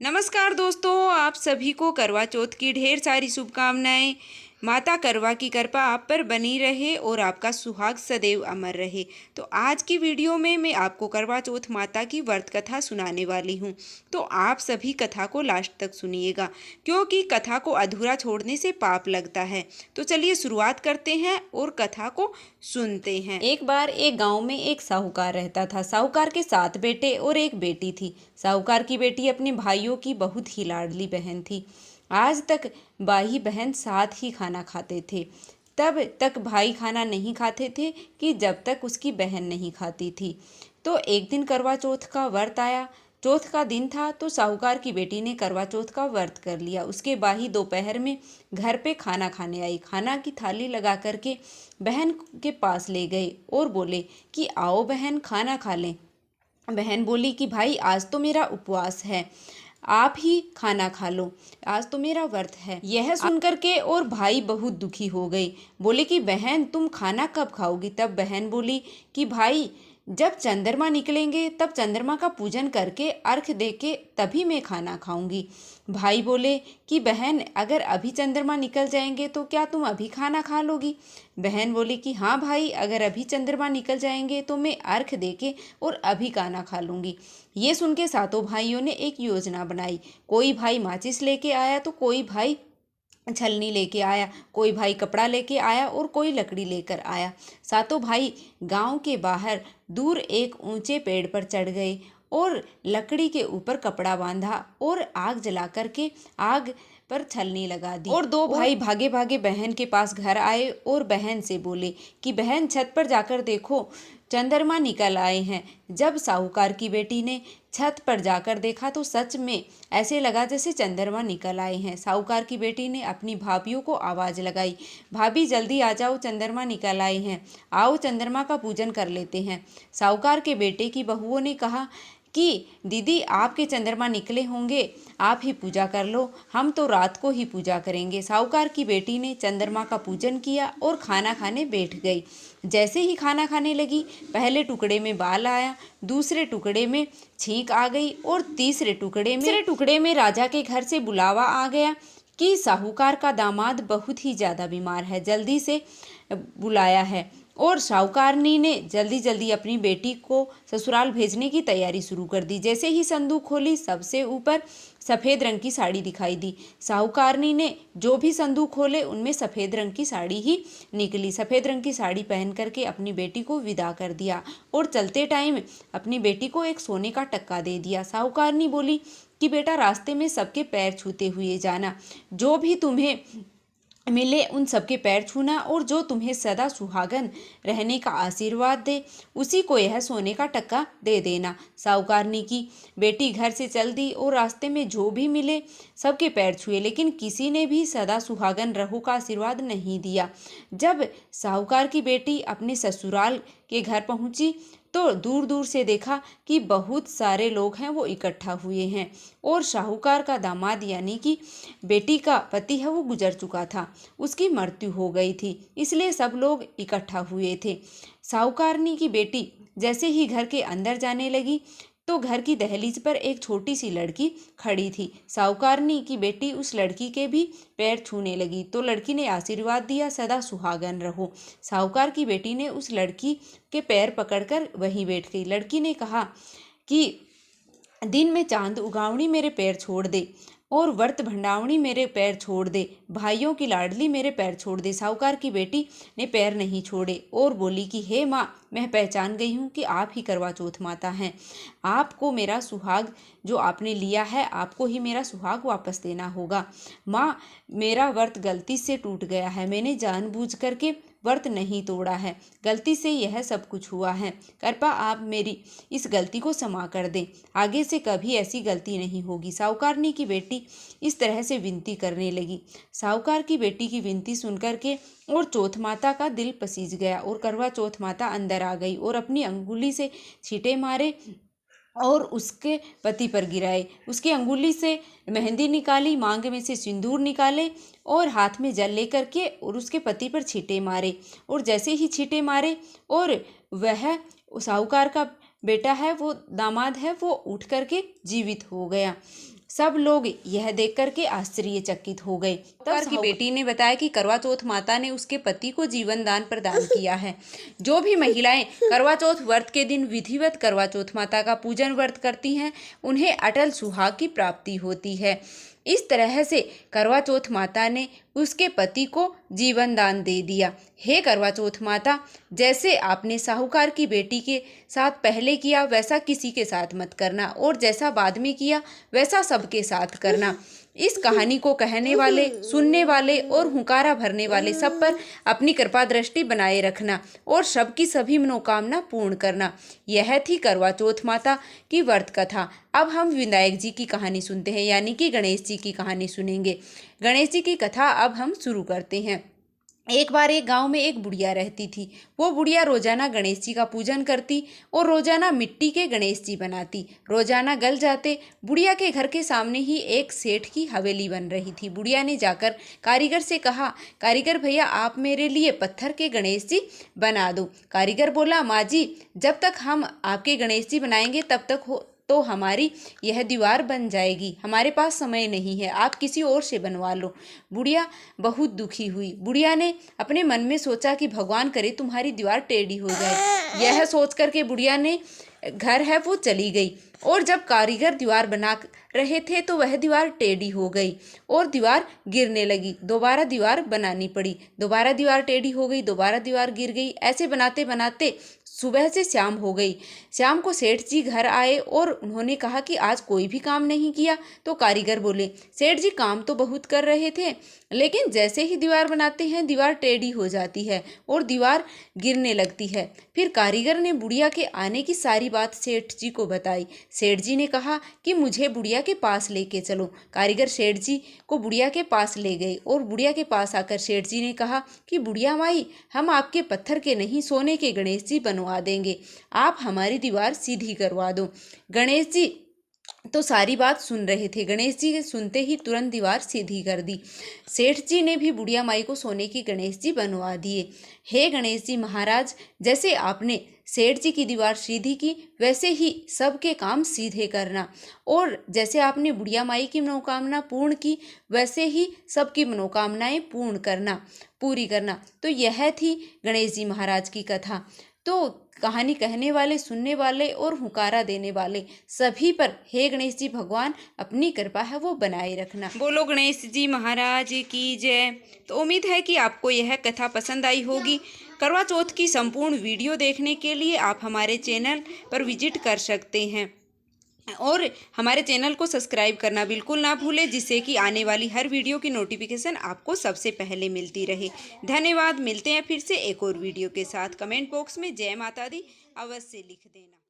नमस्कार दोस्तों, आप सभी को करवा चौथ की ढेर सारी शुभकामनाएं। माता करवा की कृपा आप पर बनी रहे और आपका सुहाग सदैव अमर रहे। तो आज की वीडियो में मैं आपको करवा चौथ माता की व्रत कथा सुनाने वाली हूं। तो आप सभी कथा को लास्ट तक सुनिएगा, क्योंकि कथा को अधूरा छोड़ने से पाप लगता है। तो चलिए शुरुआत करते हैं और कथा को सुनते हैं। एक बार एक गांव में एक साहूकार रहता था। साहूकार के 7 बेटे और एक बेटी थी। साहूकार की बेटी अपने भाइयों की बहुत ही लाडली बहन थी। आज तक भाई बहन साथ ही खाना खाते थे। तब तक भाई खाना नहीं खाते थे कि जब तक उसकी बहन नहीं खाती थी। तो एक दिन करवा चौथ का व्रत आया। चौथ का दिन था तो साहूकार की बेटी ने करवा चौथ का व्रत कर लिया। उसके भाई दोपहर में घर पे खाना खाने आई। खाना की थाली लगा करके बहन के पास ले गए और बोले कि आओ बहन, खाना खा लें। बहन बोली कि भाई आज तो मेरा उपवास है, आप ही खाना खा लो, आज तो मेरा व्रत है। यह सुनकर के और भाई बहुत दुखी हो गई। बोले कि बहन तुम खाना कब खाओगी? तब बहन बोली कि भाई जब चंद्रमा निकलेंगे तब चंद्रमा का पूजन करके अर्घ दे के तभी मैं खाना खाऊंगी। भाई बोले कि बहन अगर अभी चंद्रमा निकल जाएंगे तो क्या तुम अभी खाना खा लोगी? बहन बोली कि हाँ भाई, अगर अभी चंद्रमा निकल जाएंगे तो मैं अर्घ दे के और अभी खाना खा लूंगी। ये सुन के सातों भाइयों ने एक योजना बनाई। कोई भाई माचिस लेके आया तो कोई भाई छलनी लेके आया, कोई भाई कपड़ा लेके आया और कोई लकड़ी लेकर आया। सातों भाई गांव के बाहर दूर एक ऊंचे पेड़ पर चढ़ गए और लकड़ी के ऊपर कपड़ा बांधा और आग जला करके आग पर छलनी लगा दी। और दो भाई भागे भागे बहन के पास घर आए और बहन से बोले कि बहन छत पर जाकर देखो, चंद्रमा निकल आए हैं। जब साहूकार की बेटी ने छत पर जाकर देखा तो सच में ऐसे लगा जैसे चंद्रमा निकल आए हैं। साहूकार की बेटी ने अपनी भाभियों को आवाज लगाई, भाभी जल्दी आ जाओ, चंद्रमा निकल आए हैं, आओ चंद्रमा का पूजन कर लेते हैं। साहूकार के बेटे की बहुओं ने कहा कि दीदी आपके चंद्रमा निकले होंगे, आप ही पूजा कर लो, हम तो रात को ही पूजा करेंगे। साहूकार की बेटी ने चंद्रमा का पूजन किया और खाना खाने बैठ गई। जैसे ही खाना खाने लगी, पहले टुकड़े में बाल आया, दूसरे टुकड़े में छींक आ गई और तीसरे टुकड़े में राजा के घर से बुलावा आ गया कि साहूकार का दामाद बहुत ही ज़्यादा बीमार है, जल्दी से बुलाया है। और साहूकारनी ने जल्दी जल्दी अपनी बेटी को ससुराल भेजने की तैयारी शुरू कर दी। जैसे ही संदूक खोली, सबसे ऊपर सफ़ेद रंग की साड़ी दिखाई दी। साहूकारनी ने जो भी संदूक खोले उनमें सफ़ेद रंग की साड़ी ही निकली। सफ़ेद रंग की साड़ी पहन करके अपनी बेटी को विदा कर दिया और चलते टाइम अपनी बेटी को एक सोने का टक्का दे दिया। साहूकारनी बोली कि बेटा रास्ते में सबके पैर छूते हुए जाना, जो भी तुम्हें मिले उन सबके पैर छूना और जो तुम्हें सदा सुहागन रहने का आशीर्वाद दे उसी को यह सोने का टक्का दे देना। साहूकारनी की बेटी घर से चल दी और रास्ते में जो भी मिले सबके पैर छुए, लेकिन किसी ने भी सदा सुहागन रहो का आशीर्वाद नहीं दिया। जब साहूकार की बेटी अपने ससुराल के घर पहुंची तो दूर दूर से देखा कि बहुत सारे लोग हैं वो इकट्ठा हुए हैं और साहूकार का दामाद यानी कि बेटी का पति है वो गुजर चुका था, उसकी मृत्यु हो गई थी, इसलिए सब लोग इकट्ठा हुए थे। साहूकारनी की बेटी जैसे ही घर के अंदर जाने लगी तो घर की दहलीज पर एक छोटी सी लड़की खड़ी थी। साहूकारनी की बेटी उस लड़की के भी पैर छूने लगी तो लड़की ने आशीर्वाद दिया, सदा सुहागन रहो। साहूकार की बेटी ने उस लड़की के पैर पकड़कर वहीं बैठ गई। लड़की ने कहा कि दिन में चांद उगावनी मेरे पैर छोड़ दे और व्रत भंडावनी मेरे पैर छोड़ दे, भाइयों की लाडली मेरे पैर छोड़ दे। साहूकार की बेटी ने पैर नहीं छोड़े और बोली कि हे माँ, मैं पहचान गई हूँ कि आप ही करवा चौथ माता हैं। आपको मेरा सुहाग जो आपने लिया है, आपको ही मेरा सुहाग वापस देना होगा। माँ, मेरा व्रत गलती से टूट गया है, मैंने जानबूझ करके व्रत नहीं तोड़ा है, गलती से यह सब कुछ हुआ है, कृपा आप मेरी इस गलती को क्षमा कर दें, आगे से कभी ऐसी गलती नहीं होगी। साहूकारनी की बेटी इस तरह से विनती करने लगी। साहूकार की बेटी की विनती सुनकर के और चौथ माता का दिल पसीज गया और करवा चौथ माता अंदर आ गई और अपनी अंगुली से छींटे मारे और उसके पति पर गिराए। उसकी अंगुली से मेहंदी निकाली, मांग में से सिंदूर निकाले और हाथ में जल लेकर के और उसके पति पर छींटे मारे। और जैसे ही छींटे मारे और वह साहूकार का बेटा है वो दामाद है वो उठ करके जीवित हो गया। सब लोग यह देख करके आश्चर्यचकित हो गए। तब की बेटी ने बताया कि करवा चौथ माता ने उसके पति को जीवन दान प्रदान किया है। जो भी महिलाएं करवा चौथ व्रत के दिन विधिवत करवा चौथ माता का पूजन व्रत करती हैं, उन्हें अटल सुहाग की प्राप्ति होती है। इस तरह से करवा चौथ माता ने उसके पति को जीवन दान दे दिया। हे करवा चौथ माता, जैसे आपने साहूकार की बेटी के साथ पहले किया वैसा किसी के साथ मत करना, और जैसा बाद में किया वैसा सबके साथ करना। इस कहानी को कहने वाले, सुनने वाले और हुंकारा भरने वाले सब पर अपनी कृपा दृष्टि बनाए रखना और सबकी सभी मनोकामना पूर्ण करना। यह थी करवा चौथ माता की व्रत कथा। अब हम विनायक जी की कहानी सुनते हैं, यानी कि गणेश जी की कहानी सुनेंगे। गणेश जी की कथा अब हम शुरू करते हैं। एक बार एक गांव में एक बुढ़िया रहती थी। वो बुढ़िया रोजाना गणेश जी का पूजन करती और रोजाना मिट्टी के गणेश जी बनाती। रोजाना गल जाते। बुढ़िया के घर के सामने ही एक सेठ की हवेली बन रही थी। बुढ़िया ने जाकर कारीगर से कहा, कारीगर भैया आप मेरे लिए पत्थर के गणेश जी बना दो। कारीगर बोला, माँ जी जब तक हम आपके गणेश जी बनाएंगे तब तक तो हमारी यह दीवार बन जाएगी, हमारे पास समय नहीं है, आप किसी और से बनवा लो। बुढ़िया बहुत दुखी हुई। बुढ़िया ने अपने मन में सोचा कि भगवान करे तुम्हारी दीवार टेढ़ी हो जाए। यह सोच करके बुढ़िया ने घर है वो चली गई, और जब कारीगर दीवार बना रहे थे तो वह दीवार टेढ़ी हो गई और दीवार गिरने लगी। दोबारा दीवार बनानी पड़ी। दोबारा दीवार टेढ़ी हो गई, दोबारा दीवार गिर गई। ऐसे बनाते बनाते सुबह से शाम हो गई। शाम को सेठ जी घर आए और उन्होंने कहा कि आज कोई भी काम नहीं किया। तो कारीगर बोले, सेठ जी काम तो बहुत कर रहे थे, लेकिन जैसे ही दीवार बनाते हैं दीवार टेढ़ी हो जाती है और दीवार गिरने लगती है। फिर कारीगर ने बुढ़िया के आने की सारी बात सेठ जी को बताई। सेठ जी ने कहा कि मुझे बुढ़िया के पास लेके चलो। कारीगर सेठ जी को बुढ़िया के पास ले गए और बुढ़िया के पास आकर सेठ जी ने कहा कि बुढ़िया माई, हम आपके पत्थर के नहीं सोने के गणेश जी बनवा देंगे, आप हमारी दीवार सीधी करवा दो। गणेश जी तो सारी बात सुन रहे थे। गणेश जी सुनते ही तुरंत दीवार सीधी कर दी। सेठ जी ने भी बुढ़िया माई को सोने की गणेश जी बनवा दिए। हे गणेश जी महाराज, जैसे आपने सेठ जी की दीवार सीधी की वैसे ही सबके काम सीधे करना, और जैसे आपने बुढ़िया माई की मनोकामना पूर्ण की वैसे ही सबकी मनोकामनाएं पूरी करना। तो यह थी गणेश जी महाराज की कथा। तो कहानी कहने वाले, सुनने वाले और हुंकारा देने वाले सभी पर हे गणेश जी भगवान अपनी कृपा है वो बनाए रखना। बोलो गणेश जी महाराज की जय। तो उम्मीद है कि आपको यह कथा पसंद आई होगी। करवा चौथ की संपूर्ण वीडियो देखने के लिए आप हमारे चैनल पर विजिट कर सकते हैं और हमारे चैनल को सब्सक्राइब करना बिल्कुल ना भूलें, जिससे कि आने वाली हर वीडियो की नोटिफिकेशन आपको सबसे पहले मिलती रहे। धन्यवाद। मिलते हैं फिर से एक और वीडियो के साथ। कमेंट बॉक्स में जय माता दी अवश्य लिख देना।